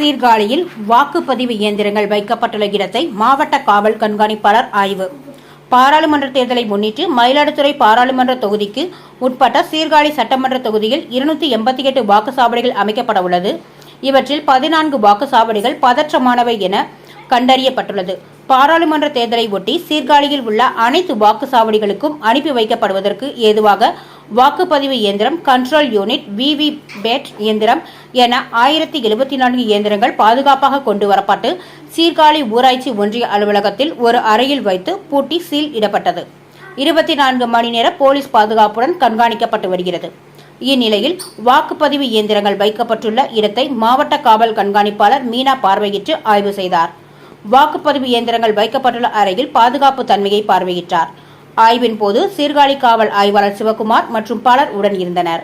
சீர்காழியில் வாக்குப்பதிவு இயந்திரங்கள் வைக்கப்பட்டுள்ள இடத்தை மாவட்ட காவல் கண்காணிப்பாளர் ஆய்வு. பாராளுமன்ற தேர்தலை முன்னிட்டு மயிலாடுதுறை பாராளுமன்ற தொகுதிக்கு உட்பட்ட சீர்காழி சட்டமன்ற தொகுதியில் 288 வாக்குச்சாவடிகள் அமைக்கப்பட உள்ளது. இவற்றில் 14 வாக்குச்சாவடிகள் பதற்றமானவை என கண்டறியப்பட்டுள்ளது. பாராளுமன்ற தேர்தலை ஒட்டி சீர்காழியில் உள்ள அனைத்து வாக்குச்சாவடிகளுக்கும் அனுப்பி வைக்கப்படுவதற்கு ஏதுவாக வாக்குப்பதிவு இயந்திரம், கண்ட்ரோல் யூனிட், விவிபேட் இயந்திரம் என 1074 இயந்திரங்கள் பாதுகாப்பாக கொண்டு வரப்பட்டு சீர்காழி ஊராட்சி ஒன்றிய அலுவலகத்தில் ஒரு அறையில் வைத்து பூட்டி சீல் இடப்பட்டது. 24 மணி நேர போலீஸ் பாதுகாப்புடன் கண்காணிக்கப்பட்டு வருகிறது. இந்நிலையில் வாக்குப்பதிவு இயந்திரங்கள் வைக்கப்பட்டுள்ள இடத்தை மாவட்ட காவல் கண்காணிப்பாளர் மீனா பார்வையிட்டு ஆய்வு செய்தார். வாக்குப்பதிவு இயந்திரங்கள் வைக்கப்பட்டுள்ள அறையில் பாதுகாப்பு தன்மையை பார்வையிட்டார். ஆய்வின் போது சீர்காழி காவல் ஆய்வாளர் சிவகுமார் மற்றும் பலர் உடன் இருந்தனர்.